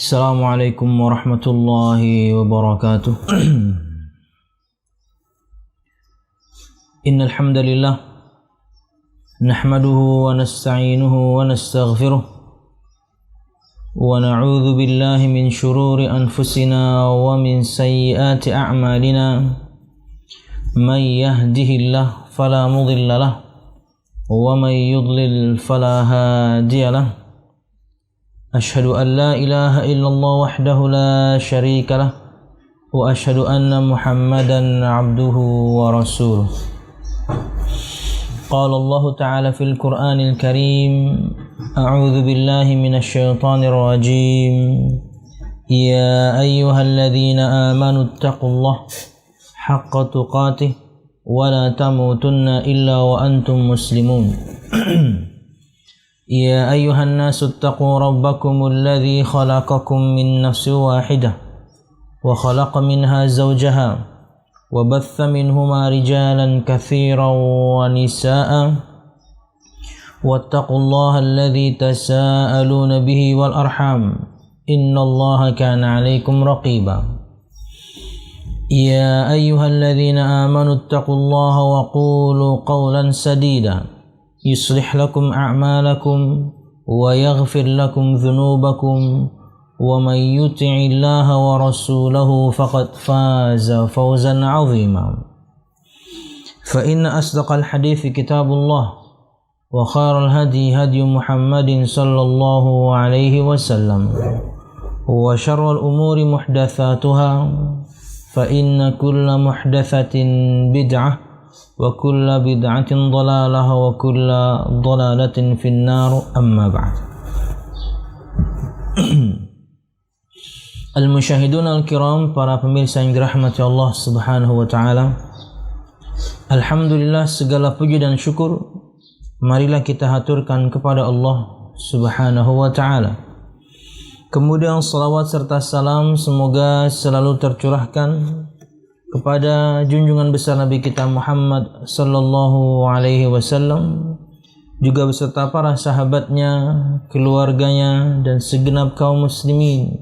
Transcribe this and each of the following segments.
Assalamualaikum warahmatullahi wabarakatuh. Innal hamdalillah nahmaduhu wa nasta'inuhu wa nastaghfiruh wa na'udzu billahi min shururi anfusina wa min sayyiati a'malina. May yahdihillahu fala mudilla lahu wa may yudlil fala hadiya lahu. Ashhadu an la ilaha illallah wahdahu la syarika lah wa ashhadu anna Muhammadan abduhu wa rasuluh. Qala Allah ta'ala fil Qur'anil Karim, a'udzu billahi minasy syaithanir rajim. Ya ayyuhalladzina amanu taqullaha haqqa tuqatih wa la tamutunna illa wa antum muslimun. يا أيها الناس اتقوا ربكم الذي خلقكم من نفس واحدة وخلق منها زوجها وبث منهما رجالا كثيرا ونساء واتقوا الله الذي تساءلون به والأرحام إن الله كان عليكم رقيبا يا أيها الذين آمنوا اتقوا الله وقولوا قولا سديدا يصلح لكم أعمالكم ويغفر لكم ذنوبكم ومن يطع الله ورسوله فقد فاز فوزا عظيما فإن أصدق الحديث كتاب الله وخير الهدي هدي محمد صلى الله عليه وسلم وشر الأمور محدثاتها فإن كل محدثة بدعة وكل بدعة ضلالة وكل ضلالة في النار أما بعد. Al-musyahidun al-kiram, para pemirsa yang dirahmati Allah Subhanahu wa taala. Alhamdulillah, segala puji dan syukur marilah kita haturkan kepada Allah Subhanahu wa taala. Kemudian salawat serta salam semoga selalu tercurahkan kepada junjungan besar Nabi kita Muhammad sallallahu alaihi wasallam, juga beserta para sahabatnya, keluarganya, dan segenap kaum muslimin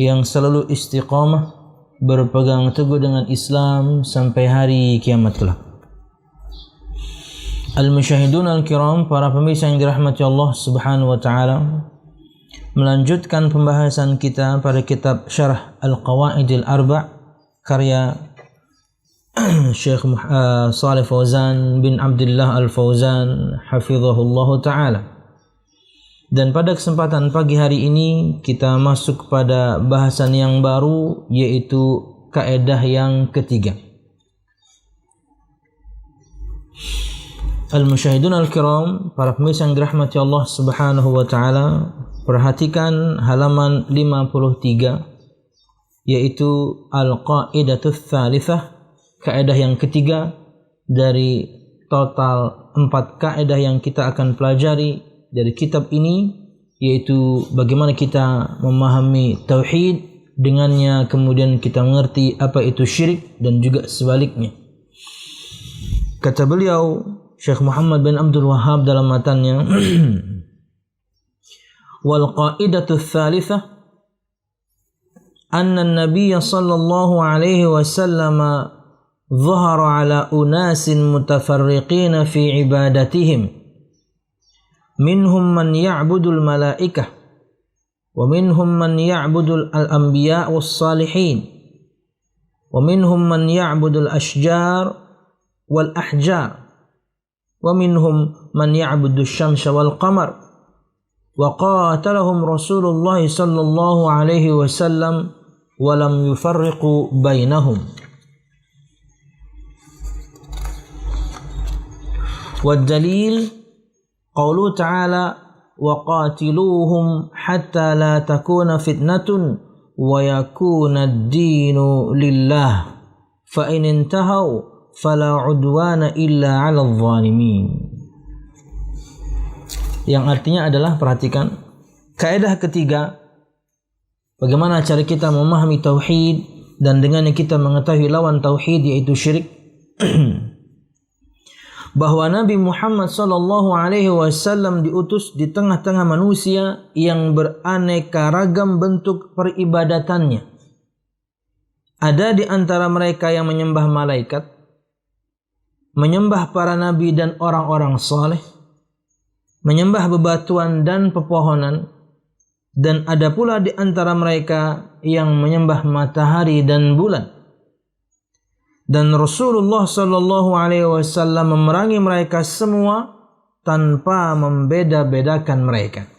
yang selalu istiqamah berpegang teguh dengan Islam sampai hari kiamat kelak. Al-musyahidun al-kiram, para pemirsa yang dirahmati Allah Subhanahu wa taala, melanjutkan pembahasan kita pada kitab Syarah Al-Qawaidil Arba' karya Syekh Shalih Fauzan bin Abdullah Al-Fauzan hafizahullahu ta'ala. Dan pada kesempatan pagi hari ini kita masuk kepada bahasan yang baru, yaitu kaidah yang ketiga. Al-musyahidun al-kiram, para pemirsa yang dirahmati Allah Subhanahu wa ta'ala, perhatikan halaman 53, yaitu Al-Qaidatul Tsalitsah, kaidah yang ketiga dari total 4 kaidah yang kita akan pelajari dari kitab ini, yaitu bagaimana kita memahami tauhid, dengannya kemudian kita mengerti apa itu syirik dan juga sebaliknya. Kata beliau Syekh Muhammad bin Abdul Wahhab dalam matannya, wal qaidatul tsalitsah anna an-nabiy sallallahu alaihi wasallam ظهر على أناس متفرقين في عبادتهم منهم من يعبد الملائكة ومنهم من يعبد الأنبياء والصالحين ومنهم من يعبد الأشجار والأحجار ومنهم من يعبد الشمس والقمر وقاتلهم رسول الله صلى الله عليه وسلم ولم يفرقوا بينهم. والدليل قوله تعالى وقاتلوهم حتى لا تكون فتنة ويكون الدين لله فإن انتهوا فلا عدوان إلا على الظالمين. Yang artinya adalah, perhatikan kaidah ketiga, bagaimana cara kita memahami tauhid dan dengannya kita mengetahui lawan tauhid, yaitu syirik. bahwa Nabi Muhammad sallallahu alaihi wasallam diutus di tengah-tengah manusia yang beraneka ragam bentuk peribadatannya. Ada di antara mereka yang menyembah malaikat, menyembah para nabi dan orang-orang saleh, menyembah bebatuan dan pepohonan, dan ada pula di antara mereka yang menyembah matahari dan bulan. Dan Rasulullah sallallahu alaihi wasallam memerangi mereka semua tanpa membeda-bedakan mereka.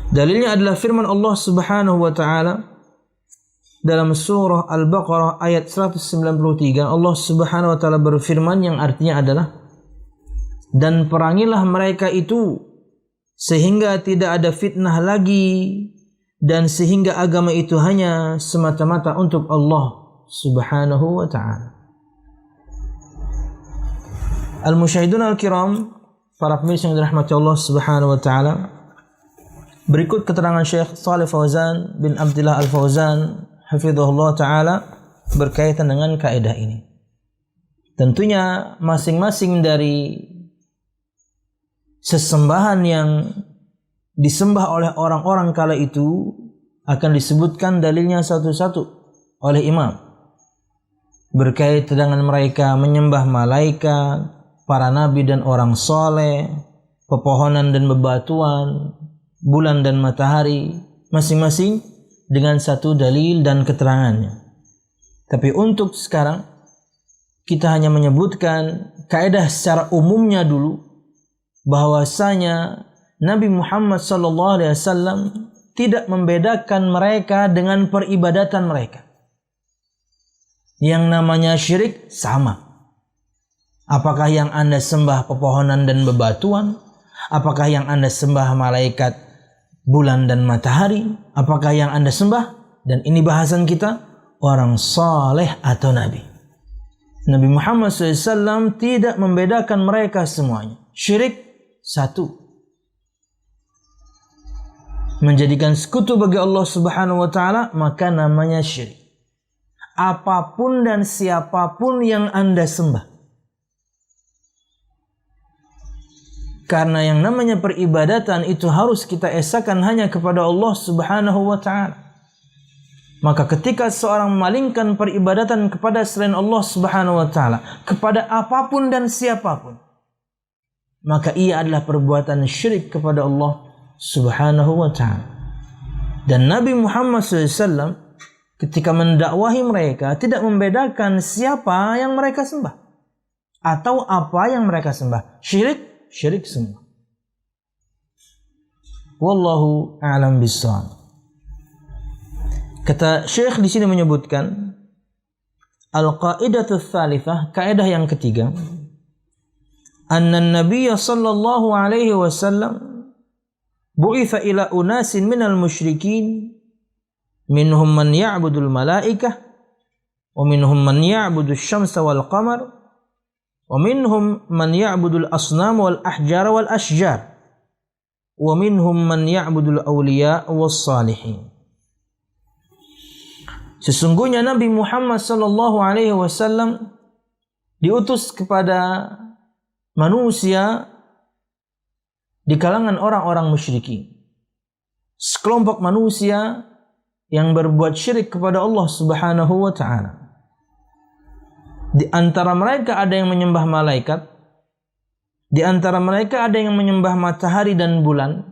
Dalilnya adalah firman Allah Subhanahu wa taala dalam surah Al-Baqarah ayat 193. Allah Subhanahu wa taala berfirman yang artinya adalah, dan perangilah mereka itu sehingga tidak ada fitnah lagi, dan sehingga agama itu hanya semata-mata untuk Allah Subhanahu wa ta'ala. Al-musyahidun al-kiram, para pemirsa yang dirahmati Allah Subhanahu wa ta'ala, berikut keterangan Syekh Shalih Fauzan bin Abdullah Al-Fauzan hafizahullah ta'ala berkaitan dengan kaidah ini. Tentunya masing-masing dari sesembahan yang disembah oleh orang-orang kala itu akan disebutkan dalilnya satu-satu oleh imam. Berkaitan dengan mereka menyembah malaikat, para nabi dan orang soleh, pepohonan dan bebatuan, bulan dan matahari, masing-masing dengan satu dalil dan keterangannya. Tapi untuk sekarang kita hanya menyebutkan kaidah secara umumnya dulu, bahwasanya Nabi Muhammad SAW tidak membedakan mereka dengan peribadatan mereka. Yang namanya syirik sama. Apakah yang Anda sembah pepohonan dan bebatuan? Apakah yang Anda sembah malaikat, bulan dan matahari? Apakah yang Anda sembah? Dan ini bahasan kita, orang saleh atau nabi. Nabi Muhammad SAW tidak membedakan mereka semuanya. Syirik satu. Menjadikan sekutu bagi Allah Subhanahu wa ta'ala, maka namanya syirik. Apapun dan siapapun yang Anda sembah. Karena yang namanya peribadatan itu harus kita esakan hanya kepada Allah Subhanahu wa ta'ala. Maka ketika seorang memalingkan peribadatan kepada selain Allah Subhanahu wa ta'ala, kepada apapun dan siapapun, maka ia adalah perbuatan syirik kepada Allah Subhanahu wa ta'ala. Dan Nabi Muhammad SAW ketika mendakwahi mereka tidak membedakan siapa yang mereka sembah atau apa yang mereka sembah. Syirik semua. Wallahu a'lam bissawab. Kata Syekh di sini menyebutkan al-qaidatu tsalitsah, kaidah yang ketiga, anna an-nabiy sallallahu alaihi wasallam bu'itsa ila unasin minal musyrikin minhum man ya'budul malaikah wa minhum man ya'budul syamsa wal qamar wa minhum man ya'budul asnam wal ahjar wal ashjar wa minhum man ya'budul awliya was salihin. Sesungguhnya Nabi Muhammad sallallahu alaihi wasallam diutus kepada manusia di kalangan orang-orang musyrikin, sekelompok manusia yang berbuat syirik kepada Allah Subhanahu wa ta'ala. Di antara mereka ada yang menyembah malaikat, di antara mereka ada yang menyembah matahari dan bulan,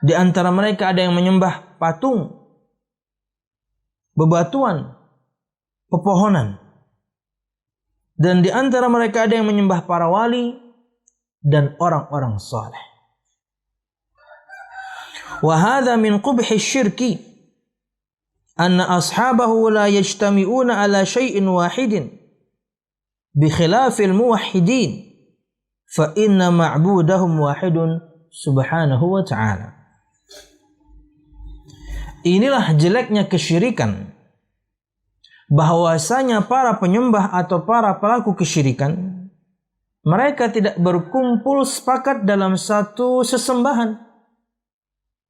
di antara mereka ada yang menyembah patung, bebatuan, pepohonan, dan di antara mereka ada yang menyembah para wali dan orang-orang saleh. Wa hadza min qubhi syirki anna ashabahu la yajtami'una ala syai'in wahidin bi khilafil muwahhidin fa inna ma'budahum wahidun subhanahu wa ta'ala. Inilah jeleknya kesyirikan, bahwasanya para penyembah atau para pelaku kesyirikan mereka tidak berkumpul sepakat dalam satu sesembahan.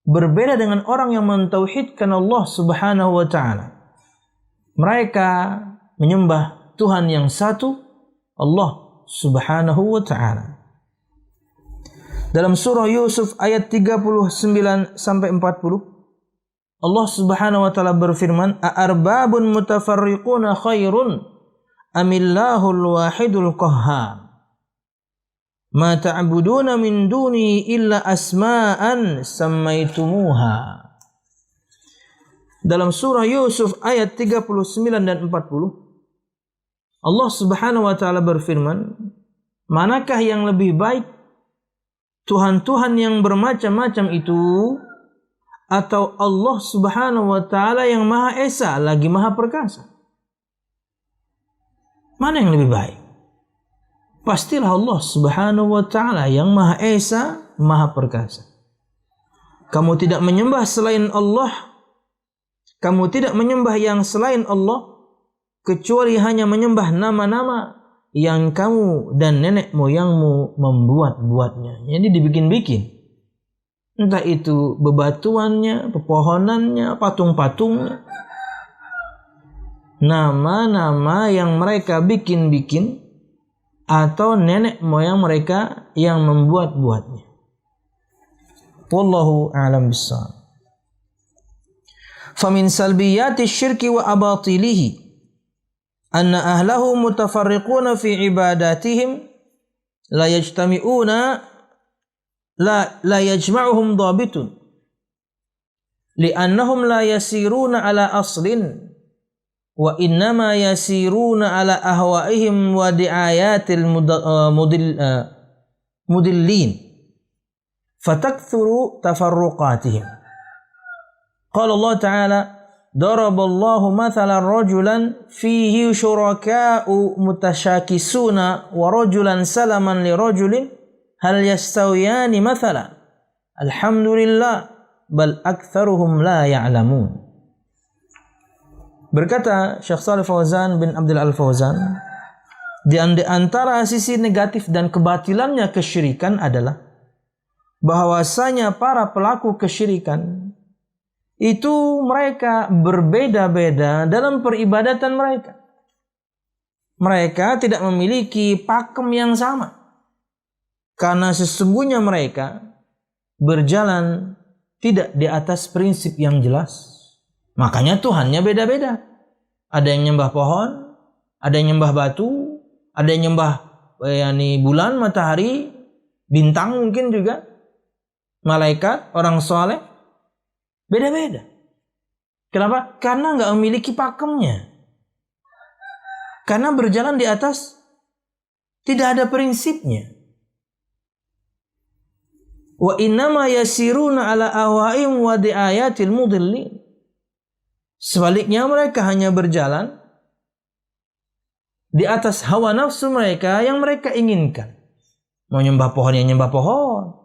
Berbeda dengan orang yang mentauhidkan Allah Subhanahu wa ta'ala. Mereka menyembah Tuhan yang satu Allah Subhanahu wa ta'ala. Dalam surah Yusuf ayat 39 sampai 40, Allah Subhanahu wa ta'ala berfirman, "A'arbabun mutafarriquna khairun amillahul wahidul qahhar. Ma ta'buduna min duni illa asma'an sammaitumuha." Dalam surah Yusuf ayat 39 dan 40, Allah Subhanahu wa ta'ala berfirman, manakah yang lebih baik, Tuhan-Tuhan yang bermacam-macam itu, atau Allah Subhanahu wa ta'ala yang Maha Esa lagi Maha Perkasa? Mana yang lebih baik? Pastilah Allah Subhanahu wa ta'ala yang Maha Esa, Maha Perkasa. Kamu tidak menyembah selain Allah, kamu tidak menyembah yang selain Allah, kecuali hanya menyembah nama-nama yang kamu dan nenek moyangmu membuat-buatnya. Jadi dibikin-bikin. Entah itu bebatuannya, pepohonannya, patung-patungnya. Nama-nama yang mereka bikin-bikin atau nenek moyang mereka yang membuat-buatnya. Wallahu a'lam bissawab. Famin salbiyati syirki wa abatilihi anna ahlahu mutafarriquna fi ibadatihim la yajtami'una la yajma'uhum dhabitun li'annahum la yasiruna ala aslin wa innama yasiruna ala ahwa'ihim wa di'ayatil mudillin fatakthuru tafarruqatihim. Qala Allah Ta'ala, daraballahu mathalan rajulan fihi syuraka'u mutasyakisuna wa rajulan salaman li rajulin hal yastawiyani mathala. Alhamdulillah bal aktsaruhum la ya'lamun. Berkata Syekh Shalih Fauzan bin Abdul Al-Fauzan, di antara sisi negatif dan kebatilannya kesyirikan adalah bahwasanya para pelaku kesyirikan itu mereka berbeda-beda dalam peribadatan mereka. Mereka tidak memiliki pakem yang sama. Karena sesungguhnya mereka berjalan tidak di atas prinsip yang jelas. Makanya Tuhannya beda-beda. Ada yang nyembah pohon, ada yang nyembah batu, ada yang nyembah bulan, matahari, bintang mungkin juga, malaikat, orang soleh. Beda-beda. Kenapa? Karena nggak memiliki pakemnya. Karena berjalan di atas tidak ada prinsipnya. Wa innama yasiruna ala ahwa'im wa di'ayatil mudillin. Sebaliknya mereka hanya berjalan di atas hawa nafsu mereka yang mereka inginkan. Mau nyembah pohon ya nyembah pohon.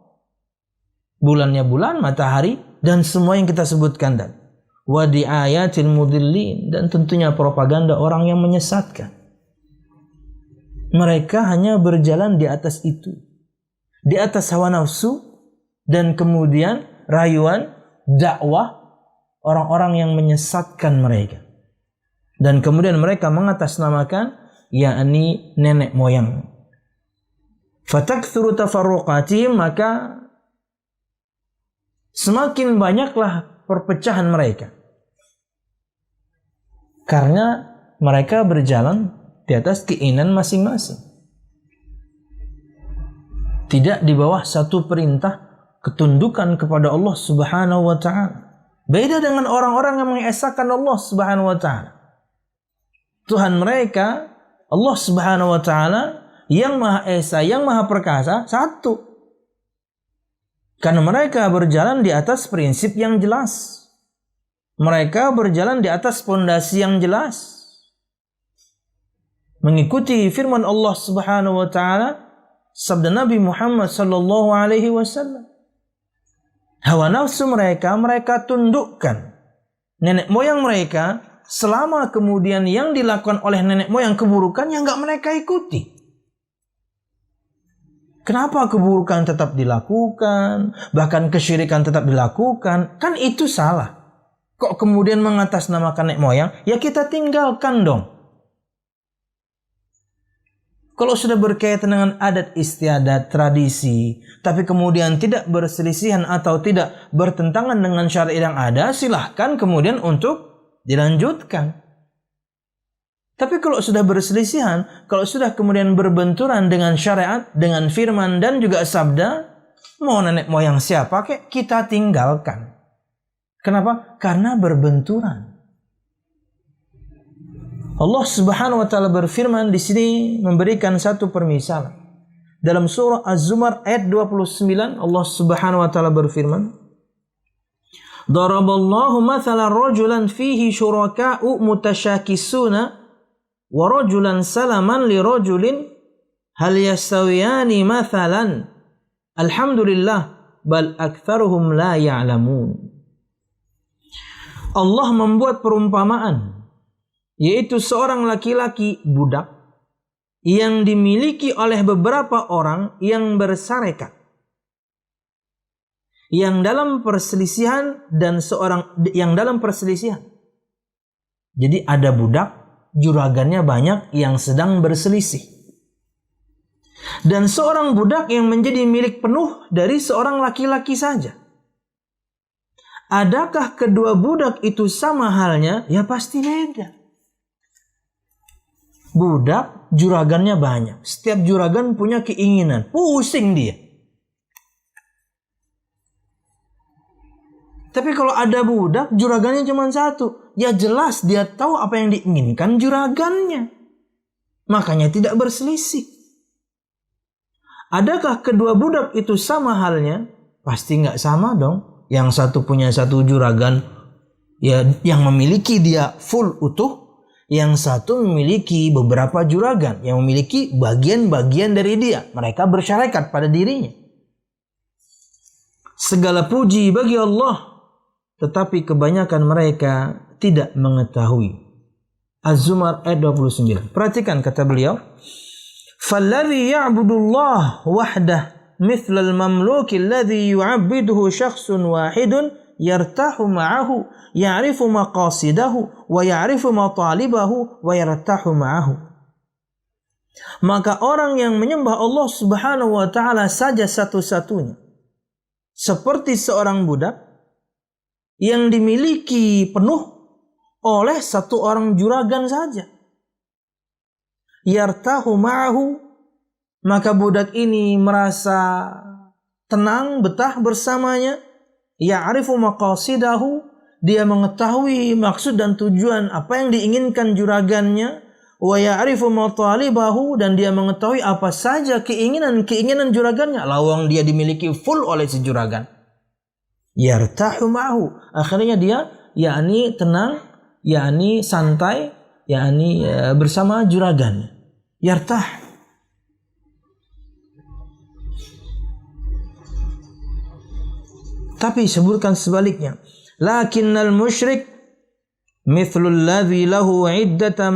Bulannya bulan, matahari, dan semua yang kita sebutkan tadi. Wa di'ayatil mudillin, dan tentunya propaganda orang yang menyesatkan. Mereka hanya berjalan di atas itu. Di atas hawa nafsu dan kemudian rayuan dakwah orang-orang yang menyesatkan mereka. Dan kemudian mereka mengatasnamakan yakni nenek moyang. Fatakthuru tafarruqatihim, maka semakin banyaklah perpecahan mereka. Karena mereka berjalan di atas keinginan masing-masing. Tidak di bawah satu perintah ketundukan kepada Allah Subhanahu wa ta'ala. Beda dengan orang-orang yang mengesahkan Allah Subhanahu wa ta'ala. Tuhan mereka, Allah Subhanahu wa ta'ala, yang Maha Esa, yang Maha Perkasa, satu. Karena mereka berjalan di atas prinsip yang jelas. Mereka berjalan di atas pondasi yang jelas. Mengikuti firman Allah Subhanahu wa ta'ala, sabda Nabi Muhammad sallallahu alaihi wasallam. Hawa nafsu mereka tundukkan. Nenek moyang mereka, selama kemudian yang dilakukan oleh nenek moyang keburukan, yang enggak mereka ikuti. Kenapa keburukan tetap dilakukan, bahkan kesyirikan tetap dilakukan? Kan itu salah. Kok kemudian mengatasnamakan nenek moyang? Ya kita tinggalkan dong. Kalau sudah berkaitan dengan adat istiadat, tradisi, tapi kemudian tidak berselisihan atau tidak bertentangan dengan syariat yang ada, silahkan kemudian untuk dilanjutkan. Tapi kalau sudah berselisihan, kalau sudah kemudian berbenturan dengan syariat, dengan firman dan juga sabda, mau nenek moyang siapa kek, kita tinggalkan. Kenapa? Karena berbenturan. Allah Subhanahu wa taala berfirman di sini memberikan satu permisalan. Dalam surah Az-Zumar ayat 29 Allah Subhanahu wa taala berfirman, "Daraballahu mathalan rajulan fihi syuraka'u mutasyakisuna wa rajulan salaman li rajulin hal yastawiyani mathalan alhamdulillah bal aktsaruhum la ya'lamun." Allah membuat perumpamaan, yaitu seorang laki-laki budak yang dimiliki oleh beberapa orang yang bersarekat, yang dalam perselisihan dan seorang yang dalam perselisihan. Jadi ada budak, juragannya banyak yang sedang berselisih. Dan seorang budak yang menjadi milik penuh dari seorang laki-laki saja. Adakah kedua budak itu sama halnya? Ya pasti beda. Budak juragannya banyak. Setiap juragan punya keinginan. Pusing dia. Tapi kalau ada budak juragannya cuma satu, ya jelas dia tahu apa yang diinginkan juragannya. Makanya tidak berselisih. Adakah kedua budak itu sama halnya? Pasti nggak sama dong. Yang satu punya satu juragan, ya yang memiliki dia full utuh. Yang satu memiliki beberapa juragan yang memiliki bagian-bagian dari dia. Mereka bersyarekat pada dirinya. Segala puji bagi Allah, tetapi kebanyakan mereka tidak mengetahui. Az-Zumar ayat 29. Perhatikan kata beliau, "Falladhi ya'budullah wahdah mithla al-mamluki alladhi yu'abbiduhu syakhsun wahidun yartahu ma'ahu ya'rifu maqasidahu wa ya'rifu matalibahu wa yartahu ma'ahu." Maka orang yang menyembah Allah Subhanahu wa taala saja satu-satunya, seperti seorang budak yang dimiliki penuh oleh satu orang juragan saja. Yartahu ma'ahu, maka budak ini merasa tenang, betah bersamanya. Ya'rifu maqasidahu, dia mengetahui maksud dan tujuan apa yang diinginkan juragannya. Wa ya'rifu matalibahu, dan dia mengetahui apa saja keinginan juragannya. Lawang dia dimiliki full oleh si juragan. Yartahu ma'ahu, akhirnya dia yakni tenang, yakni santai, yakni bersama juragannya. Yartah. Tapi sebutkan sebaliknya. Lakinnal musyrik mithlul ladzi lahu iddata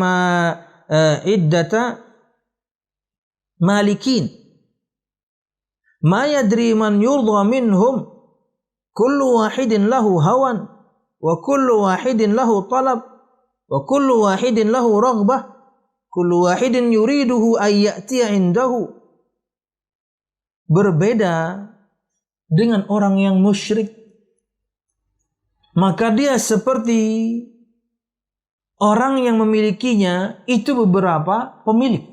malikin. Ma yadri man yurda minhum. Kullu wahidin lahu hawan. Wa kullu wahidin lahu talab. Wa kullu wahidin lahu raghbah. Kullu wahidin yuriduhu ay ya'tiya indahu. Berbeda dengan orang yang musyrik, maka dia seperti orang yang memilikinya itu beberapa pemilik,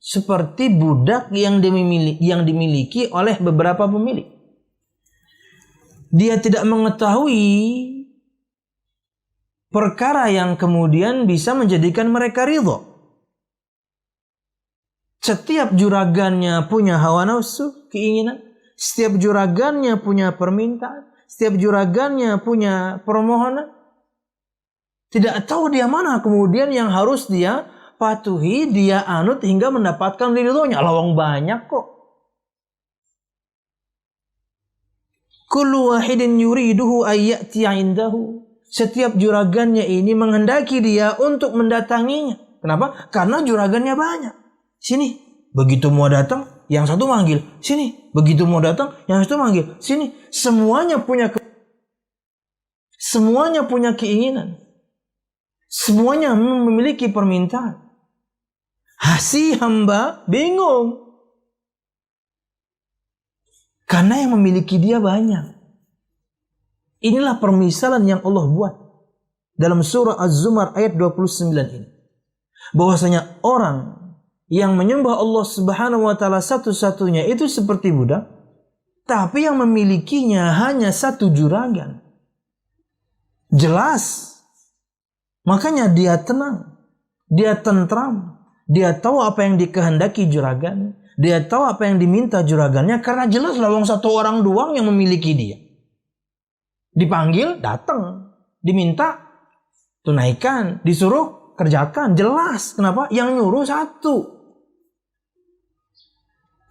seperti budak yang dimiliki oleh beberapa pemilik. Dia tidak mengetahui perkara yang kemudian bisa menjadikan mereka ridho. Setiap juragannya punya hawa nafsu, keinginan. Setiap juragannya punya permintaan. Setiap juragannya punya permohonan. Tidak tahu dia mana kemudian yang harus dia patuhi, dia anut hingga mendapatkan ridhonya. Lawang banyak kok. Kullu wahidin yuriduhu ayyatiya indahu. Setiap juragannya ini menghendaki dia untuk mendatanginya. Kenapa? Karena juragannya banyak. Sini, begitu mau datang, yang satu manggil, sini. Begitu mau datang, yang satu manggil, sini. Semuanya punya keinginan. Semuanya memiliki permintaan. Si hamba bingung. Karena yang memiliki dia banyak. Inilah permisalan yang Allah buat dalam surah Az-Zumar ayat 29 ini. Bahwasanya orang yang menyembah Allah Subhanahu wa taala satu-satunya itu seperti budak, tapi yang memilikinya hanya satu juragan. Jelas. Makanya dia tenang, dia tentram, dia tahu apa yang dikehendaki juragan, dia tahu apa yang diminta juragannya, karena jelas lawang satu orang doang yang memiliki dia. Dipanggil, datang, diminta, tunaikan, disuruh, kerjakan, jelas. Kenapa? Yang nyuruh satu.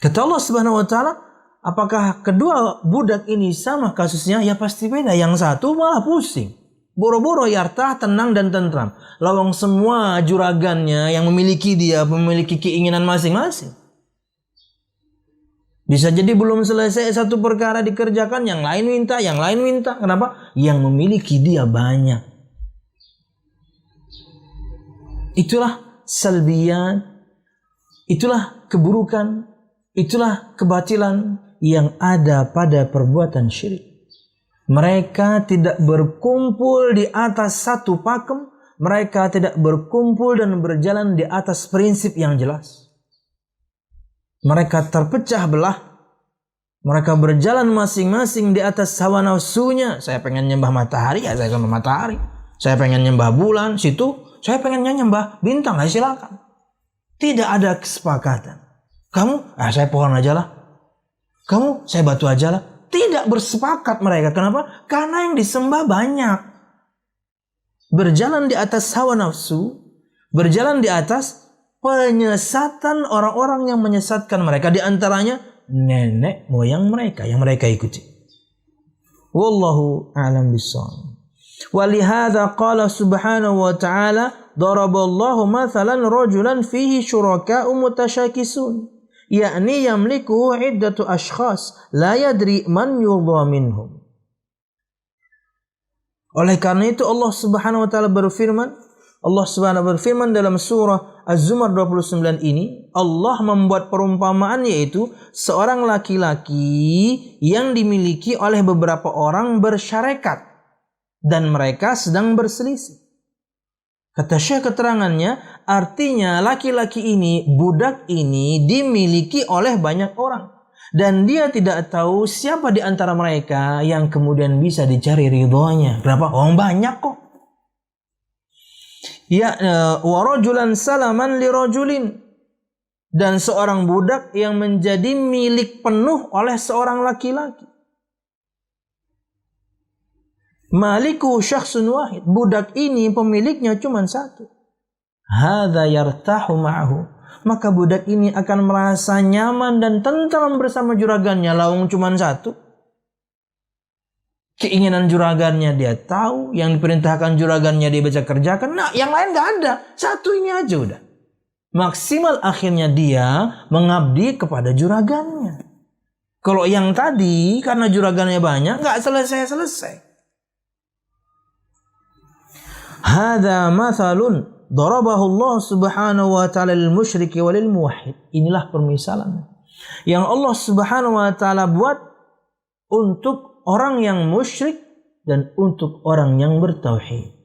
Kata Allah Subhanahu wa taala, apakah kedua budak ini sama kasusnya? Ya pasti beda. Yang satu malah pusing. Boro-boro yartah, tenang dan tentram. Lawang semua juragannya yang memiliki dia, memiliki keinginan masing-masing. Bisa jadi belum selesai satu perkara dikerjakan, yang lain minta, yang lain minta. Kenapa? Yang memiliki dia banyak. Itulah salbiyan, itulah keburukan, itulah kebatilan yang ada pada perbuatan syirik. Mereka tidak berkumpul di atas satu pakem. Mereka tidak berkumpul dan berjalan di atas prinsip yang jelas. Mereka terpecah belah. Mereka berjalan masing-masing di atas hawa nafsunya. Saya pengen nyembah matahari, ya saya nyembah matahari. Saya pengen nyembah bulan, situ. Saya pengen nyembah bintang, ya silakan. Tidak ada kesepakatan. Kamu, saya pohon aja lah. Kamu, saya batu aja lah. Tidak bersepakat mereka. Kenapa? Karena yang disembah banyak. Berjalan di atas hawa nafsu. Berjalan di atas penyesatan orang-orang yang menyesatkan mereka. Di antaranya nenek moyang mereka yang mereka ikuti. Wallahu a'lam bishawab. Walihada qala subhanahu wa ta'ala, daraballahu mathalan rajulan fihi syuraka'u mutasyakisun. Yakni yamliku iddatu ashkhas la yadri man yudha minhum. Oleh karena itu Allah Subhanahu wa taala berfirman, Allah Subhanahu berfirman dalam surah Az-Zumar 29 ini, Allah membuat perumpamaan yaitu seorang laki-laki yang dimiliki oleh beberapa orang bersyarekat dan mereka sedang berselisih. Kata Syekh keterangannya, artinya laki-laki ini, budak ini dimiliki oleh banyak orang. Dan dia tidak tahu siapa di antara mereka yang kemudian bisa dicari ridhonya. Berapa? Orang banyak kok. Ya, wa rajulan salaman li rajulin. Dan seorang budak yang menjadi milik penuh oleh seorang laki-laki. Maliku syakhsun wahid. Budak ini pemiliknya cuma satu. Hadza yartahu ma'ahu. Maka budak ini akan merasa nyaman dan tentram bersama juragannya. Lawang cuma satu. Keinginan juragannya dia tahu. Yang diperintahkan juragannya dia bisa kerjakan. Nah, yang lain gak ada. Satu ini aja udah. Maksimal akhirnya dia mengabdi kepada juragannya. Kalau yang tadi karena juragannya banyak gak selesai-selesai. Hadza mathalun darabahu Allah Subhanahu wa taala lil musyriki walil muwahhid. Inilah permisalan yang Allah Subhanahu wa taala buat untuk orang yang musyrik dan untuk orang yang bertauhid.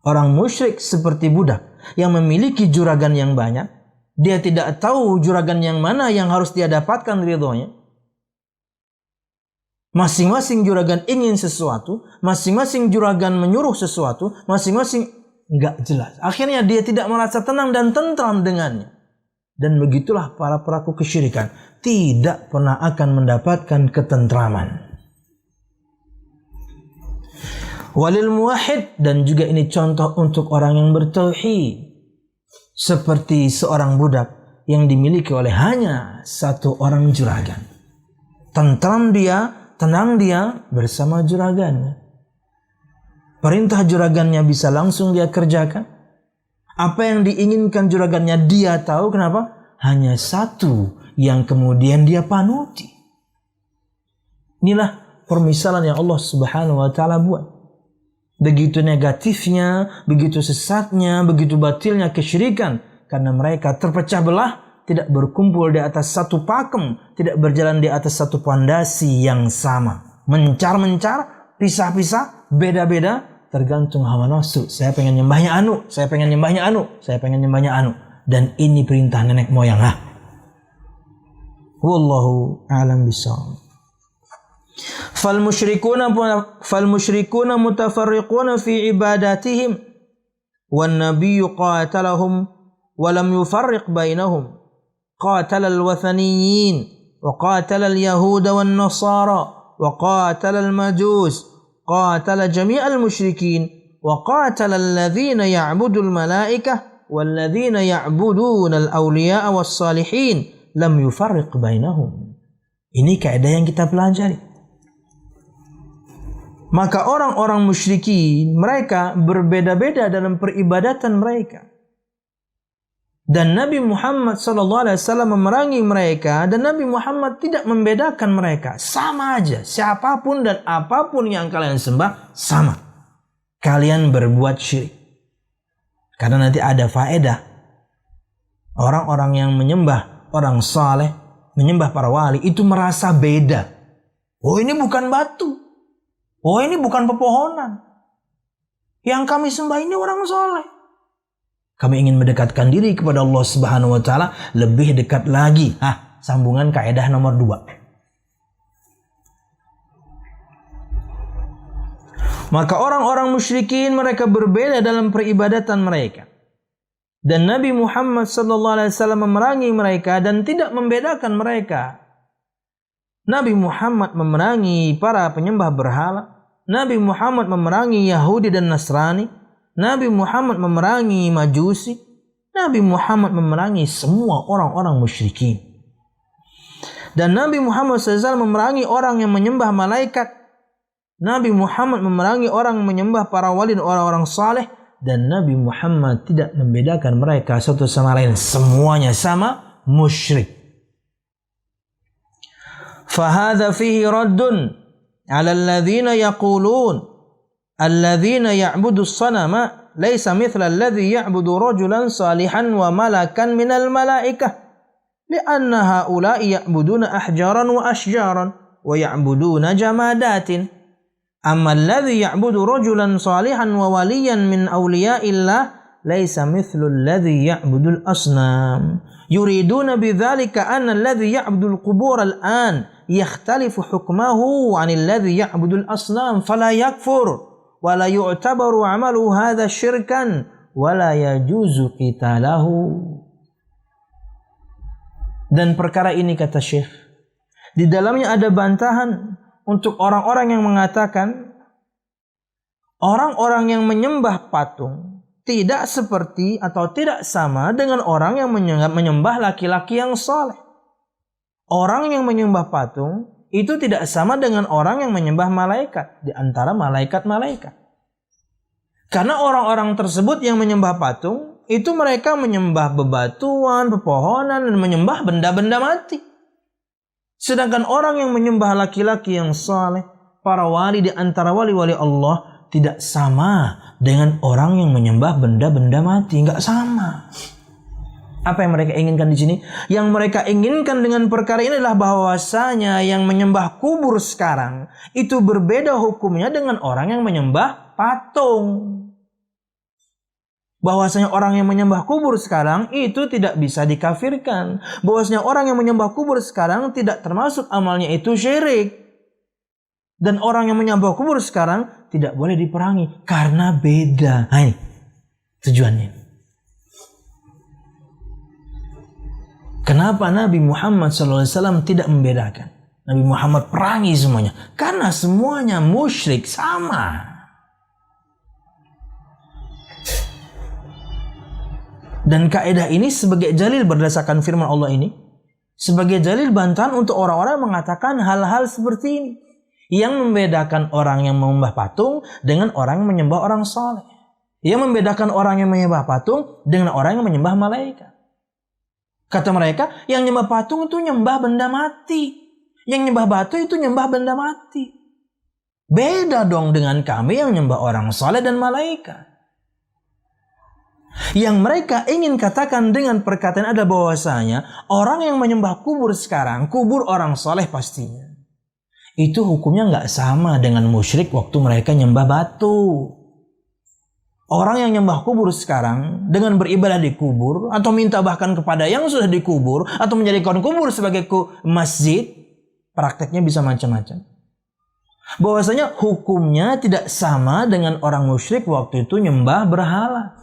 Orang musyrik seperti budak yang memiliki juragan yang banyak, dia tidak tahu juragan yang mana yang harus dia dapatkan ridhonya. Masing-masing juragan ingin sesuatu, masing-masing juragan menyuruh sesuatu, masing-masing enggak jelas. Akhirnya dia tidak merasa tenang dan tentram dengannya. Dan begitulah para pelaku kesyirikan, tidak pernah akan mendapatkan ketentraman. Walil muwahhid, dan juga ini contoh untuk orang yang bertauhid. Seperti seorang budak yang dimiliki oleh hanya satu orang juragan. Tentram dia, tenang dia bersama juragannya. Perintah juragannya bisa langsung dia kerjakan. Apa yang diinginkan juragannya dia tahu. Kenapa? Hanya satu yang kemudian dia panuti. Inilah permisalan yang Allah Subhanahu wa taala buat. Begitu negatifnya, begitu sesatnya, begitu batilnya kesyirikan karena mereka terpecah belah, tidak berkumpul di atas satu pakem, tidak berjalan di atas satu pondasi yang sama. Mencar-mencar, pisah-pisah, beda-beda, tergantung hawa nafsu. Saya pengen nyembahnya anu, saya pengen nyembahnya anu, saya pengen nyembahnya anu. Dan ini perintah nenek moyang. Wallahu a'lam bishawab. Fal musyrikuna mutafarriquna fi ibadatihim wan nabiyyu qatalahum wa lam yufarriq bainahum. Qatala al-wathaniyyin wa qatala al-yahud wan nasara wa qatala al-majus. Qatala jami'al musyrikin wa qatala alladhina ya'budul malaikah walladhina ya'buduna al-awliya'a was-salihin lam yufarriq bainahum. Ini kaidah yang kita pelajari. Maka orang-orang musyrikin mereka berbeda-beda dalam peribadatan mereka. Dan Nabi Muhammad SAW memerangi mereka, dan Nabi Muhammad tidak membedakan mereka. Sama aja, siapapun dan apapun yang kalian sembah, sama. Kalian berbuat syirik. Karena nanti ada faedah. Orang-orang yang menyembah orang saleh, menyembah para wali, itu merasa beda. Oh, ini bukan batu. Oh, ini bukan pepohonan. Yang kami sembah ini orang saleh. Kami ingin mendekatkan diri kepada Allah Subhanahu wa taala lebih dekat lagi. Sambungan kaidah nomor 2. Maka orang-orang musyrikin mereka berbeda dalam peribadatan mereka. Dan Nabi Muhammad SAW memerangi mereka dan tidak membedakan mereka. Nabi Muhammad memerangi para penyembah berhala. Nabi Muhammad memerangi Yahudi dan Nasrani. Nabi Muhammad memerangi Majusi. Nabi Muhammad memerangi semua orang-orang musyrikin. Dan Nabi Muhammad SAW memerangi orang yang menyembah malaikat. Nabi Muhammad memerangi orang yang menyembah para wali dan orang-orang saleh. Dan Nabi Muhammad tidak membedakan mereka satu sama lain. Semuanya sama, musyrik. Fahadha fihi raddun ala alladhina yaqulun alladhina ya'budu as-sanama laysa mithla alladhi ya'budu rajulan salihan wa malakan minal malaikah li'anna haula'i ya'buduna ahjaran wa ashjaran wa ya'buduna jamadatin amma alladhi ya'budu rajulan salihan wa waliyan min awliya'illah laysa mithlu alladhi ya'budu al-asnam yuriduna bidzalika anna alladhi ya'budu al-qubur al-an yakhtalifu hukmahu 'an alladhi ya'budu al-asnam fala yakfur wala yu'tabaru 'amalu hadha syirkan wala yajuzu qitalahu. Dan perkara ini, kata Syekh, di dalamnya ada bantahan untuk orang-orang yang mengatakan orang-orang yang menyembah patung tidak seperti atau tidak sama dengan orang yang menyembah laki-laki yang saleh. Orang yang menyembah patung itu tidak sama dengan orang yang menyembah malaikat di antara malaikat-malaikat. Karena orang-orang tersebut yang menyembah patung itu mereka menyembah bebatuan, pepohonan, dan menyembah benda-benda mati. Sedangkan orang yang menyembah laki-laki yang saleh, para wali di antara wali-wali Allah, tidak sama dengan orang yang menyembah benda-benda mati. Enggak sama. Apa yang mereka inginkan di sini? Yang mereka inginkan dengan perkara ini adalah bahwasanya yang menyembah kubur sekarang itu berbeda hukumnya dengan orang yang menyembah patung. Bahwasanya orang yang menyembah kubur sekarang itu tidak bisa dikafirkan. Bahwasanya orang yang menyembah kubur sekarang tidak termasuk amalnya itu syirik. Dan orang yang menyembah kubur sekarang tidak boleh diperangi karena beda. Nah, ini tujuannya. Kenapa Nabi Muhammad SAW tidak membedakan? Nabi Muhammad perangi semuanya. Karena semuanya musyrik sama. Dan kaidah ini sebagai dalil berdasarkan firman Allah ini. Sebagai dalil bantahan untuk orang-orang yang mengatakan hal-hal seperti ini. Yang membedakan orang yang menyembah patung dengan orang yang menyembah orang saleh. Yang membedakan orang yang menyembah patung dengan orang yang menyembah malaikat. Kata mereka, yang nyembah patung itu nyembah benda mati. Yang nyembah batu itu nyembah benda mati. Beda dong dengan kami yang nyembah orang saleh dan malaikat. Yang mereka ingin katakan dengan perkataan ada bahwasanya orang yang menyembah kubur sekarang, kubur orang soleh pastinya, itu hukumnya nggak sama dengan musyrik waktu mereka nyembah batu. Orang yang nyembah kubur sekarang dengan beribadah di kubur atau minta bahkan kepada yang sudah dikubur atau menjadikan kubur sebagai masjid, prakteknya bisa macam-macam. Bahwasanya hukumnya tidak sama dengan orang musyrik waktu itu nyembah berhala.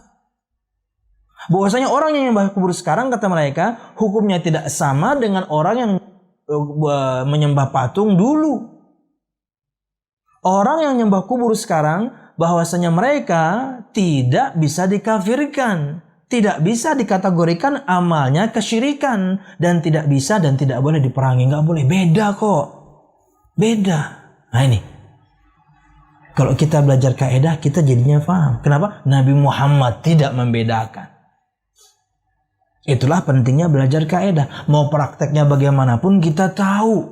Bahwasanya orang yang menyembah kubur sekarang, kata mereka, hukumnya tidak sama dengan orang yang menyembah patung dulu. Orang yang menyembah kubur sekarang, bahwasanya mereka tidak bisa dikafirkan, tidak bisa dikategorikan amalnya kesyirikan, dan tidak bisa dan tidak boleh diperangi. Nggak boleh, beda kok, beda. Nah ini, kalau kita belajar kaidah, kita jadinya paham. Kenapa? Nabi Muhammad tidak membedakan. Itulah pentingnya belajar kaidah. Mau prakteknya bagaimanapun kita tahu.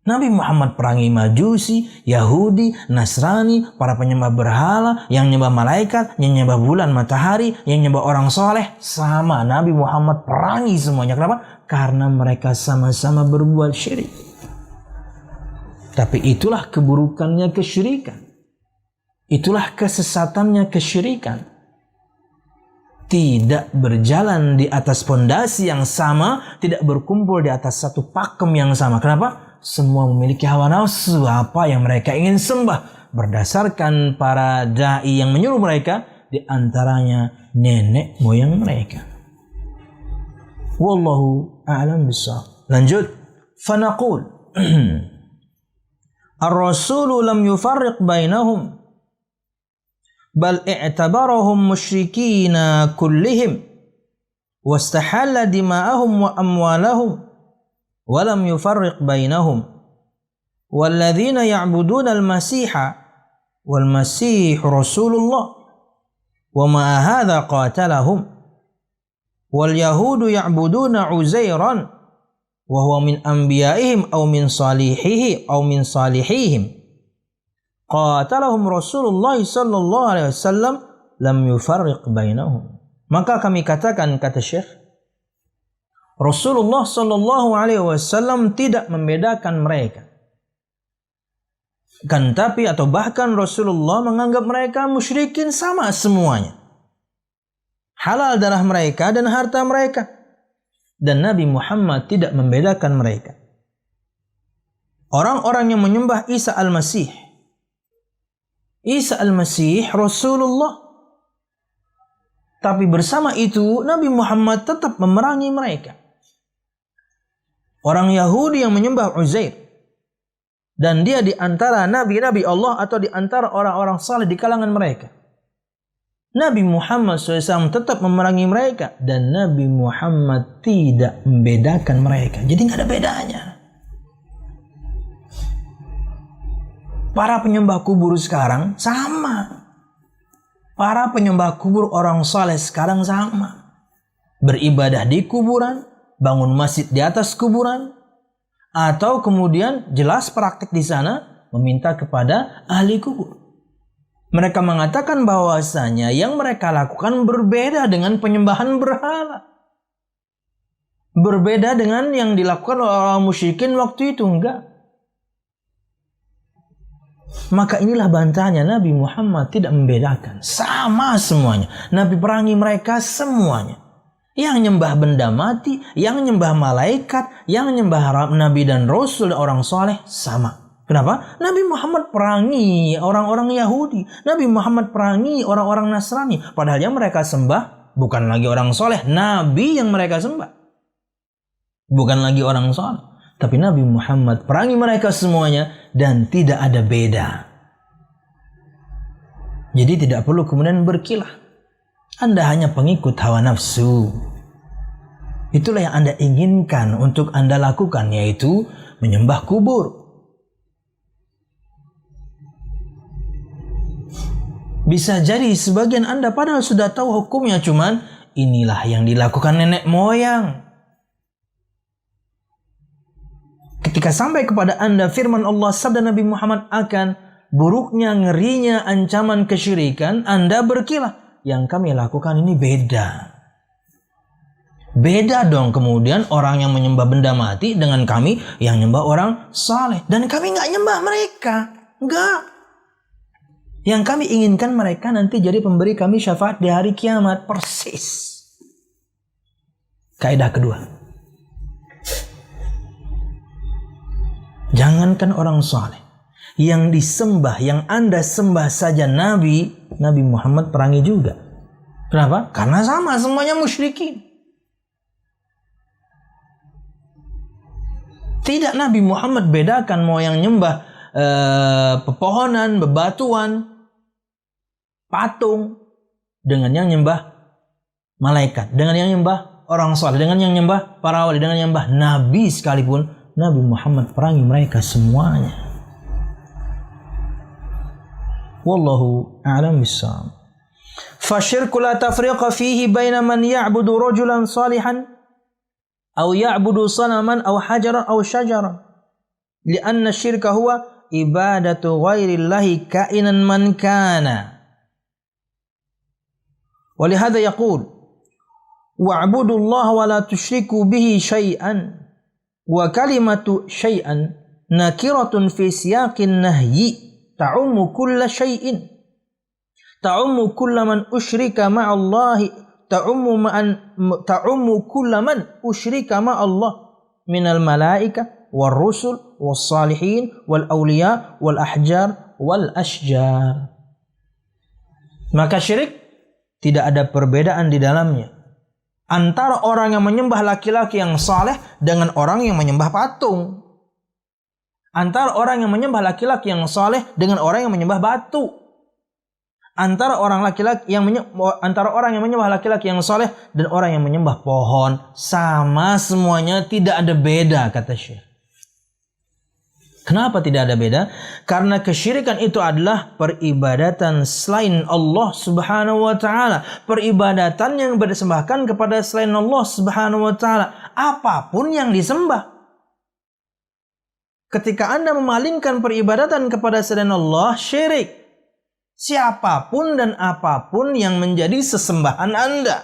Nabi Muhammad perangi Majusi, Yahudi, Nasrani, para penyembah berhala, yang nyembah malaikat, yang nyembah bulan, matahari, yang nyembah orang soleh. Sama, Nabi Muhammad perangi semuanya. Kenapa? Karena mereka sama-sama berbuat syirik. Tapi itulah keburukannya kesyirikan. Itulah kesesatannya kesyirikan. Tidak berjalan di atas pondasi yang sama, tidak berkumpul di atas satu pakem yang sama. Kenapa? Semua memiliki hawa nafsu, apa yang mereka ingin sembah, berdasarkan para dai yang menyuruh mereka, di antaranya nenek moyang mereka. Wallahu a'lam bishawab. Lanjut, fanaqul ar-rasulu lam yufarriq bainahum bal i'tabarahum musyrikina kullihim wastahalla dima'ahum wa amwalahum wa lam yufarriq bainahum walladzina ya'buduna al-masiha wal masih rasulullah wa ma hadha qatalahum wal yahudu ya'buduna uzairan wa huwa min anbiya'ihim aw min salihihi aw min salihihim qatalahum Rasulullah sallallahu alaihi wasallam lam yufarriq bainahum. Maka kami katakan, kata Syekh, Rasulullah sallallahu alaihi wasallam tidak membedakan mereka. Kan tapi atau bahkan Rasulullah menganggap mereka musyrikin sama semuanya. Halal darah mereka dan harta mereka. Dan Nabi Muhammad tidak membedakan mereka. Orang-orang yang menyembah Isa al-Masih, Isa al-Masih Rasulullah. Tapi bersama itu Nabi Muhammad tetap memerangi mereka. Orang Yahudi yang menyembah Uzair, dan dia di antara nabi-nabi Allah atau di antara orang-orang saleh di kalangan mereka. Nabi Muhammad SAW tetap memerangi mereka, dan Nabi Muhammad tidak membedakan mereka. Jadi nggak ada bedanya. Para penyembah kubur sekarang sama. Para penyembah kubur orang saleh sekarang sama. Beribadah di kuburan, bangun masjid di atas kuburan, atau kemudian jelas praktik di sana meminta kepada ahli kubur. Mereka mengatakan bahwasanya yang mereka lakukan berbeda dengan penyembahan berhala. Berbeda dengan yang dilakukan oleh orang musyrikin waktu itu, enggak. Maka inilah bantahannya, Nabi Muhammad tidak membedakan. Sama semuanya. Nabi perangi mereka semuanya. Yang nyembah benda mati, yang nyembah malaikat, yang nyembah Nabi dan Rasul, orang soleh, sama. Kenapa? Nabi Muhammad perangi orang-orang Yahudi. Nabi Muhammad perangi orang-orang Nasrani. Padahal yang mereka sembah bukan lagi orang soleh. Nabi yang mereka sembah bukan lagi orang soleh. Tapi Nabi Muhammad perangi mereka semuanya dan tidak ada beda. Jadi tidak perlu kemudian berkilah. Anda hanya pengikut hawa nafsu. Itulah yang Anda inginkan untuk Anda lakukan, yaitu menyembah kubur. Bisa jadi sebagian Anda padahal sudah tahu hukumnya, cuman inilah yang dilakukan nenek moyang. Ketika sampai kepada Anda firman Allah, sabda Nabi Muhammad akan buruknya, ngerinya, ancaman kesyirikan, Anda berkilah. yang kami lakukan ini beda. Beda dong kemudian orang yang menyembah benda mati dengan kami yang nyembah orang saleh. Dan kami nggak nyembah mereka. Nggak. Yang kami inginkan mereka nanti jadi pemberi kami syafaat di hari kiamat. Persis. Kaidah kedua. Jangankan orang saleh. Yang disembah, yang Anda sembah saja Nabi Muhammad perangi juga. Kenapa? Karena sama, semuanya musyrikin. Tidak Nabi Muhammad bedakan mau yang nyembah pepohonan, bebatuan, patung, dengan yang nyembah malaikat, dengan yang nyembah orang saleh, dengan yang nyembah para wali, dengan yang nyembah Nabi sekalipun. Nabi Muhammad perangi mereka semuanya. Wallahu a'lam bissawab. Fasyirku la tafriqa fihi baina man ya'budu rajulan salihan aw ya'budu sanaman aw hajaran aw syajaran. Lianna syirka huwa ibadatu ghairillahi kainan man kana. Walihada yaqul wa'budullaha wa la tusyriku bihi syai'an. Wa kalimatu syai'an nakiratun fi siyaqin nahyi ta'ummu kulla syai'in. Ta'ummu kulla man usyrika ma'allahi. Ta'ummu kulla man usyrika ma'allah. Minal malaika, wal rusul, wal salihin, wal awliya, wal ahjar, wal ashjar. Maka syirik tidak ada perbedaan di dalamnya antara orang yang menyembah laki-laki yang saleh dengan orang yang menyembah patung. Antara orang yang menyembah laki-laki yang saleh dengan orang yang menyembah batu. Antara orang yang menyembah laki-laki yang saleh dan orang yang menyembah pohon, sama semuanya, tidak ada beda, kata Syekh. Kenapa tidak ada beda? Karena kesyirikan itu adalah peribadatan selain Allah Subhanahu wa taala, peribadatan yang bersembahkan kepada selain Allah Subhanahu wa taala, apapun yang disembah. Ketika Anda memalingkan peribadatan kepada selain Allah, syirik. Siapapun dan apapun yang menjadi sesembahan Anda.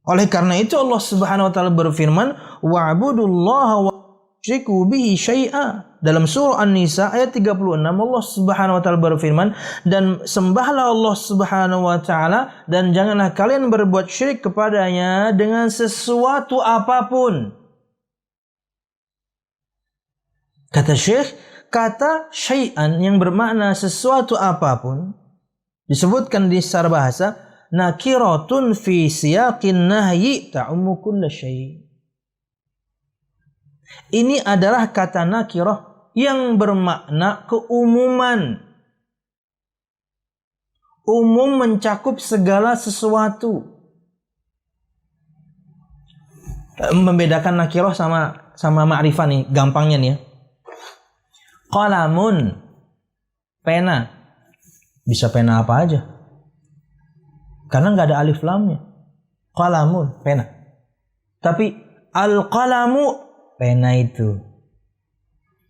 Oleh karena itu Allah Subhanahu wa taala berfirman, wa'budullaha wa tusyriku bihi syai'a. Dalam surah An-Nisa ayat 36 Allah Subhanahu wa taala berfirman, dan sembahlah Allah Subhanahu wa taala dan janganlah kalian berbuat syirik kepadanya dengan sesuatu apapun. Kata Syekh, kata syai'an yang bermakna sesuatu apapun disebutkan di secara bahasa nakiratun fi siyaqin nahyi ta'ummu kulla syai'. Ini adalah kata nakirah yang bermakna keumuman. Umum mencakup segala sesuatu. Membedakan nakirah sama ma'rifah nih, gampangnya nih ya. Qalamun, pena. Bisa pena apa aja. Karena nggak ada alif lamnya. Qalamun, pena. Tapi al-qalamu, pena itu.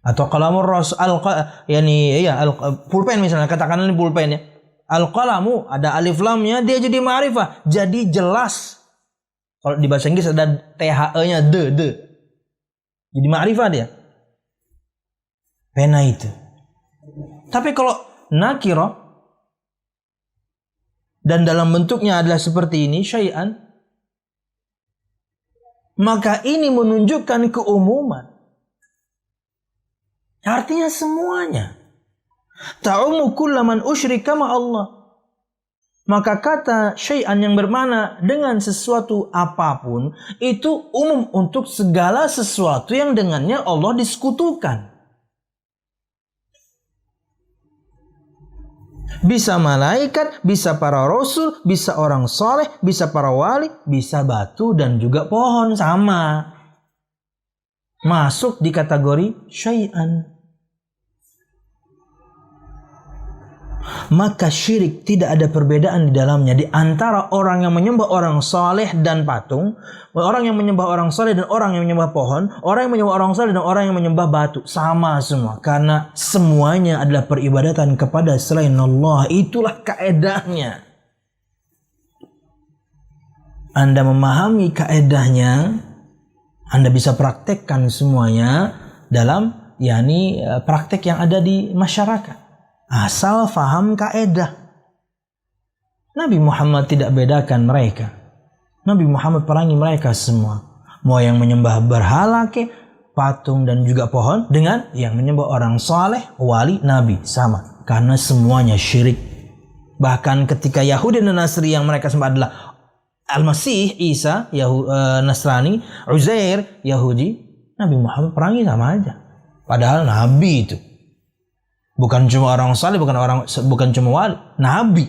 Atau qalamur rasul, pulpen misalnya, katakan ini pulpen ya. Al-qalamu, ada alif lamnya, dia jadi ma'rifah. Jadi jelas. Kalau di bahasa Inggris ada THE-nya, de. Jadi ma'rifah dia. Pena itu. Tapi kalau nakirah dan dalam bentuknya adalah seperti ini, syai'an, maka ini menunjukkan keumuman. Artinya semuanya. Ta'ummu kulla man usyrika ma'allah. Maka kata syai'an yang bermakna dengan sesuatu apapun itu umum untuk segala sesuatu yang dengannya Allah disekutukan. Bisa malaikat, bisa para rasul, bisa orang soleh, bisa para wali, bisa batu dan juga pohon, sama. Masuk di kategori syai'an. maka syirik tidak ada perbedaan di dalamnya di antara orang yang menyembah orang saleh dan patung, orang yang menyembah orang saleh dan orang yang menyembah pohon, orang yang menyembah orang saleh dan orang yang menyembah batu. Sama semua, karena semuanya adalah peribadatan kepada selain Allah. Itulah kaedahnya. Anda memahami kaedahnya, Anda bisa praktekkan semuanya dalam praktek yang ada di masyarakat. Asal faham kaedah. Nabi Muhammad tidak bedakan mereka. Nabi Muhammad perangi mereka semua. Mau yang menyembah berhala ke, patung dan juga pohon, dengan yang menyembah orang saleh, wali, nabi, sama. Karena semuanya syirik. Bahkan ketika Yahudi dan Nasrani yang mereka sembah adalah Al-Masih, Isa, Nasrani, Uzair, Yahudi, Nabi Muhammad perangi sama aja. Padahal nabi itu. Bukan cuma orang saleh, bukan cuma wali, nabi.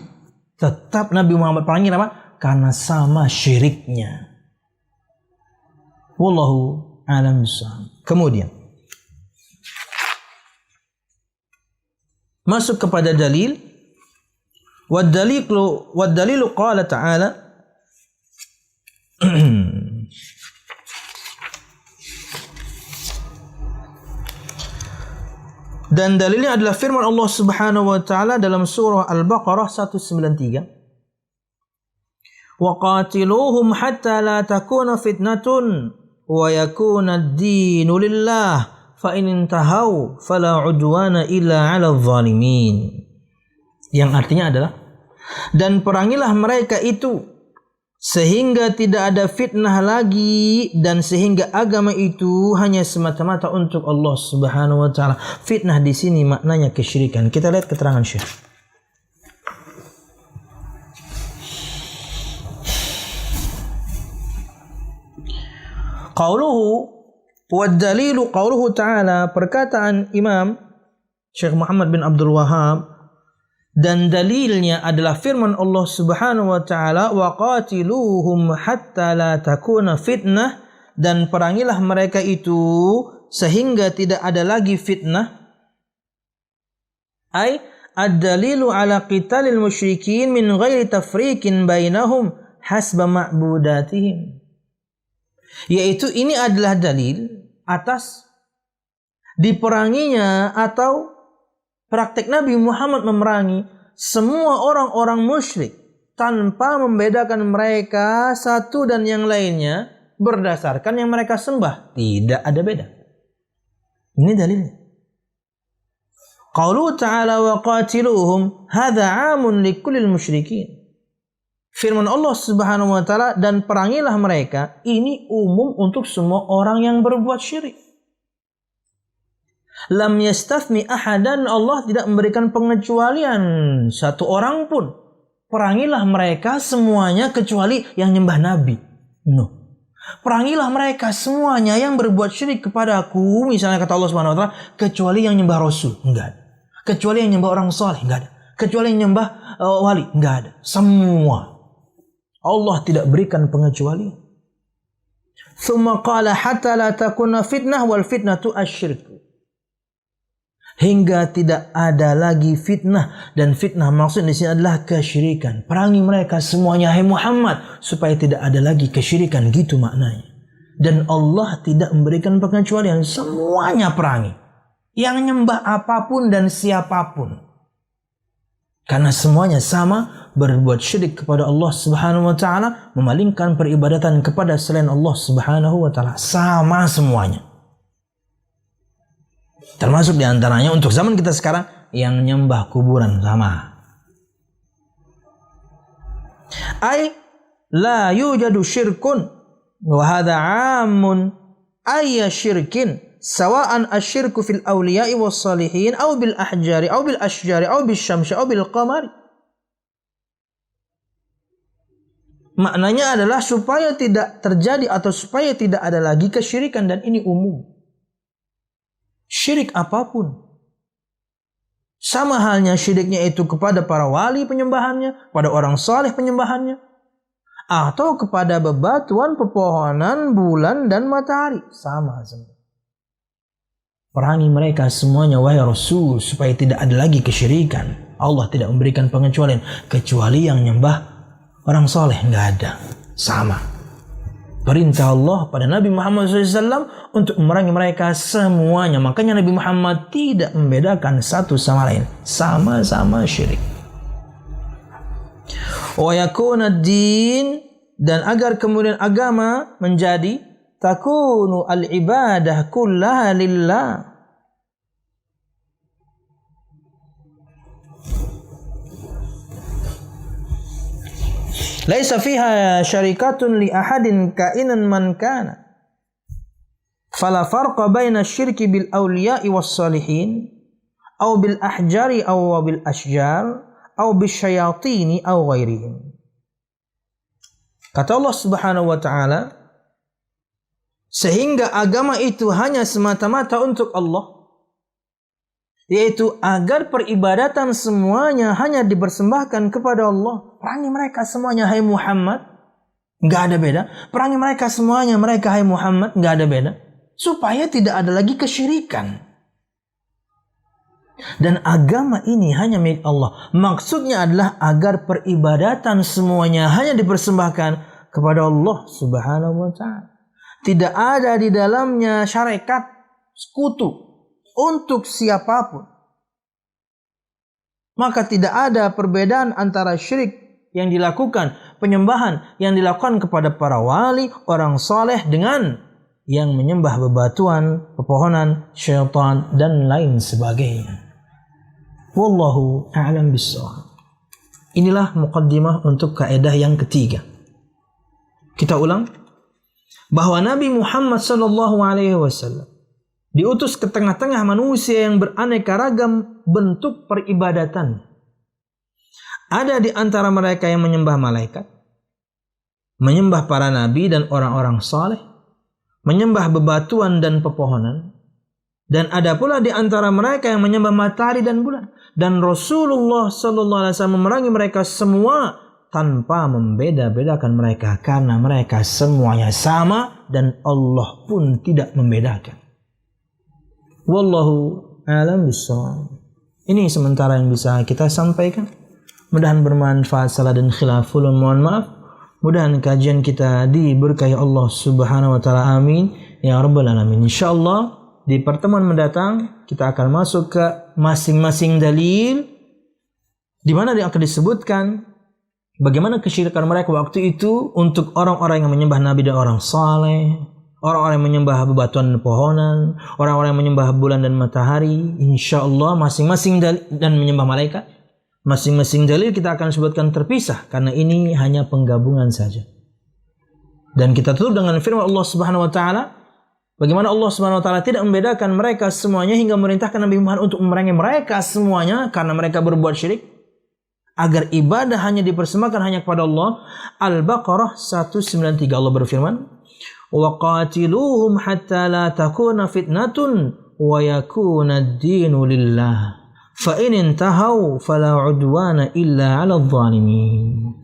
Tetap Nabi Muhammad perangi apa? Karena sama syiriknya. Wallahu a'lam bishawab. Kemudian masuk kepada dalil. Wad-dalilu qala ta'ala dan dalilnya adalah firman Allah Subhanahu wa taala dalam surah Al-Baqarah 193. Wa qatiluhum hatta la takuna fitnatun wa yakuna ad-dinu lillah fa in intahau fala udwana illa 'alal zalimin. Yang artinya adalah, dan perangilah mereka itu sehingga tidak ada fitnah lagi, dan sehingga agama itu hanya semata-mata untuk Allah Subhanahu wa taala. Fitnah di sini maknanya kesyirikan. Kita lihat keterangan Syekh. Qauluhu wad dalilu qauluhu ta'ala, perkataan Imam Syekh Muhammad bin Abdul Wahhab, dan dalilnya adalah firman Allah Subhanahu wa taala, wa qatiluhum hatta la takuna fitnah, dan perangilah mereka itu sehingga tidak ada lagi fitnah. Ai ad-dalilu ala qitalil musyrikin min ghairi tafriqin bainahum hasba ma'budatihim. Yaitu ini adalah dalil atas diperanginya atau praktek Nabi Muhammad memerangi semua orang-orang musyrik tanpa membedakan mereka satu dan yang lainnya berdasarkan yang mereka sembah. Tidak ada beda. Ini dalilnya. Qauluhu ta'ala wa qatiluhum hadza 'amun likullil musyrikin. Firman Allah Subhanahu wa taala, dan perangilah mereka, ini umum untuk semua orang yang berbuat syirik. Lam yastathni ahadan, Allah tidak memberikan pengecualian satu orang pun. Perangilah mereka semuanya kecuali yang nyembah nabi. No. Perangilah mereka semuanya yang berbuat syirik kepadaku, misalnya kata Allah Subhanahu wa taala, kecuali yang nyembah rasul, enggak ada. Kecuali yang nyembah orang saleh, enggak ada. Kecuali yang nyembah wali, enggak ada. Semua. Allah tidak berikan pengecualian. Tsumma qala hatta la takuna fitnah wal fitnatu asyirk. Hingga tidak ada lagi fitnah, dan fitnah maksud di sini adalah kesyirikan. Perangi mereka semuanya, hai Muhammad, supaya tidak ada lagi kesyirikan, gitu maknanya. Dan Allah tidak memberikan pengecualian, semuanya perangi. Yang nyembah apapun dan siapapun. Karena semuanya sama, berbuat syirik kepada Allah Subhanahu wa taala, memalingkan peribadatan kepada selain Allah Subhanahu wa taala. Sama semuanya. Termasuk diantaranya untuk zaman kita sekarang yang nyembah kuburan, sama. Ay la yujadu syirkun wa hadha 'amun ayya syirkin sawa'an asyirku fil awliya'i was salihin aw bil ahjari aw bil ashjari aw bil syamsi aw bil qamari. Maknanya adalah supaya tidak terjadi atau supaya tidak ada lagi kesyirikan, dan ini umum. Syirik apapun. Sama halnya syiriknya itu kepada para wali penyembahannya, pada orang saleh penyembahannya, atau kepada bebatuan, pepohonan, bulan, dan matahari. Sama semua. Perangi mereka semuanya, wahai Rasul, supaya tidak ada lagi kesyirikan. Allah tidak memberikan pengecualian kecuali yang nyembah orang soleh, nggak ada. Sama. Perintah Allah pada Nabi Muhammad SAW untuk memerangi mereka semuanya. Makanya Nabi Muhammad tidak membedakan satu sama lain. Sama-sama syirik. Wa yakuna ad-din, dan agar kemudian agama menjadi takunu al-ibadah kullaha lillah. Laisa fiha syarikatun li ahadin kainan man kana. Fala farqa baina asy-syirki bil awliya'i was salihin aw bil ahjari aw bil asjar aw bis syayatini aw ghairihim. Kata Allah Subhanahu wa taala, sehingga agama itu hanya semata-mata untuk Allah, yaitu agar peribadatan semuanya hanya dipersembahkan kepada Allah. Perangi mereka semuanya, hai Muhammad, nggak ada beda. Perangi mereka semuanya, mereka, hai Muhammad, nggak ada beda. Supaya tidak ada lagi kesyirikan. Dan agama ini hanya milik Allah. Maksudnya adalah agar peribadatan semuanya hanya dipersembahkan kepada Allah Subhanahu wa ta'ala. Tidak ada di dalamnya syarikat, sekutu untuk siapapun. Maka tidak ada perbedaan antara syirik yang dilakukan, penyembahan yang dilakukan kepada para wali, orang saleh, dengan yang menyembah bebatuan, pepohonan, syaitan, dan lain sebagainya. Wallahu a'lam bissawab. Inilah muqaddimah untuk kaidah yang ketiga. Kita ulang bahwa Nabi Muhammad SAW diutus ke tengah-tengah manusia yang beraneka ragam bentuk peribadatan. Ada di antara mereka yang menyembah malaikat, menyembah para nabi dan orang-orang saleh, menyembah bebatuan dan pepohonan, dan ada pula di antara mereka yang menyembah matahari dan bulan. Dan Rasulullah SAW memerangi mereka semua tanpa membeda-bedakan mereka, karena mereka semuanya sama dan Allah pun tidak membedakan. Wallahu a'lam bissawab. Ini sementara yang bisa kita sampaikan. Mudahan bermanfaat, salah dan khilaf mohon maaf. Mudahan kajian kita diberkahi Allah Subhanahu wa taala. Amin ya rabbal alamin. Insyaallah di pertemuan mendatang kita akan masuk ke masing-masing dalil di mana akan disebutkan bagaimana kesyirikan mereka waktu itu untuk orang-orang yang menyembah nabi dan orang saleh, orang-orang yang menyembah bebatuan dan pohonan, orang-orang yang menyembah bulan dan matahari. Insyaallah masing-masing dalil, dan menyembah malaikat. Masing-masing dalil kita akan sebutkan terpisah karena ini hanya penggabungan saja. Dan kita tutup dengan firman Allah Subhanahu wa taala, bagaimana Allah Subhanahu wa taala tidak membedakan mereka semuanya hingga memerintahkan Nabi Muhammad untuk memerangi mereka semuanya karena mereka berbuat syirik, agar ibadah hanya dipersembahkan hanya kepada Allah. Al-Baqarah 193, Allah berfirman, "Wa qatiluhum hatta la takuna fitnatun wa yakuna ad-dinu lillah. Fa in intahu fala udwana illa 'alal zalimin."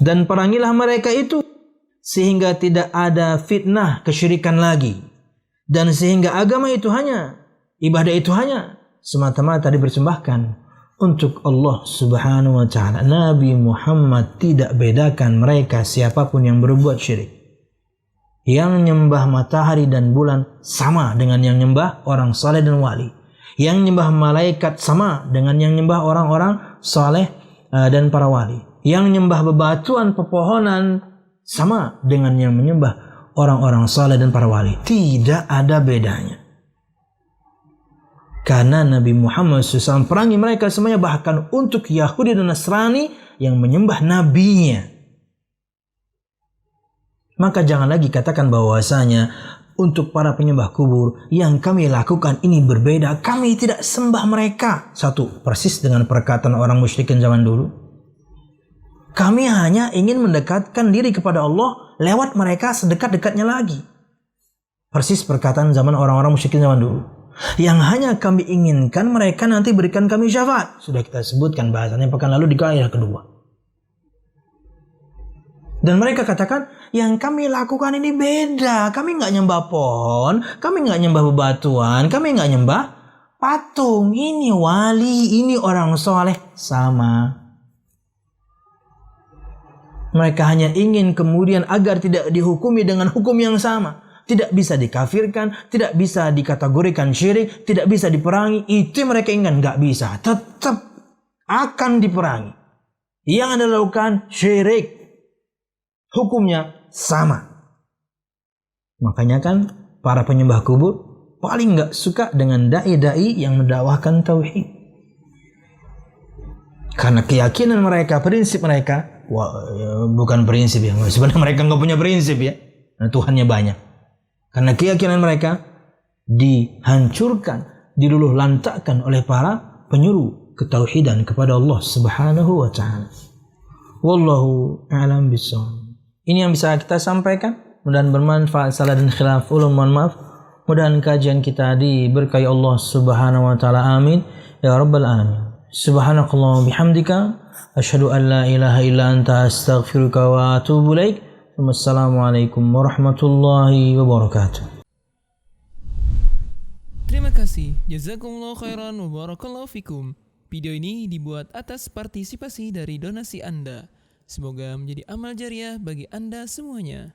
Dan perangilah mereka itu sehingga tidak ada fitnah kesyirikan lagi, dan sehingga agama itu hanya, ibadah itu hanya semata-mata dipersembahkan untuk Allah Subhanahu wa taala. Nabi Muhammad tidak bedakan mereka siapapun yang berbuat syirik. Yang nyembah matahari dan bulan sama dengan yang nyembah orang saleh dan wali. Yang nyembah malaikat sama dengan yang nyembah orang-orang saleh dan para wali. Yang nyembah bebatuan, pepohonan sama dengan yang menyembah orang-orang saleh dan para wali. Tidak ada bedanya. Karena Nabi Muhammad SAW perangi mereka semuanya, bahkan untuk Yahudi dan Nasrani yang menyembah nabinya. Maka jangan lagi katakan bahwasanya untuk para penyembah kubur yang kami lakukan ini berbeda, kami tidak sembah mereka. Satu, persis dengan perkataan orang musyrikin zaman dulu. Kami hanya ingin mendekatkan diri kepada Allah lewat mereka sedekat-dekatnya lagi. Persis perkataan zaman orang-orang musyrikin zaman dulu. Yang hanya kami inginkan mereka nanti berikan kami syafaat. Sudah kita sebutkan bahasannya pekan lalu di kaidah kedua. Dan mereka katakan, yang kami lakukan ini beda. Kami nggak nyembah pohon, kami nggak nyembah bebatuan, kami nggak nyembah patung, ini wali, ini orang soleh, sama. Mereka hanya ingin kemudian agar tidak dihukumi dengan hukum yang sama. Tidak bisa dikafirkan, tidak bisa dikategorikan syirik, tidak bisa diperangi. Itu mereka inginkan, nggak bisa. Tetap akan diperangi. Yang Anda lakukan syirik. Hukumnya sama. Makanya kan para penyembah kubur paling nggak suka dengan dai-dai yang mendakwahkan tauhid. Karena keyakinan mereka, prinsip mereka, bukan prinsip ya, sebenarnya mereka nggak punya prinsip ya. Nah, Tuhannya banyak. Karena keyakinan mereka dihancurkan, diluluh lantakkan oleh para penyuruh ketauhidan kepada Allah Subhanahu wa taala. Wallahu a'lam bishawab. Ini yang bisa kita sampaikan. Mudah-mudahan bermanfaat. Salah dan khilaf ulun mohon maaf. Mudah-mudahan kajian kita diberkahi Allah Subhanahu wa taala. Amin ya rabbal alamin. Subhanakallah bihamdika asyhadu an la ilaha illa anta astaghfiruka wa atubu ilaik. Wassalamualaikum warahmatullahi wabarakatuh. Terima kasih. Jazakumullah khairan wa barakallahu fikum. Video ini dibuat atas partisipasi dari donasi Anda. Semoga menjadi amal jariah bagi Anda semuanya.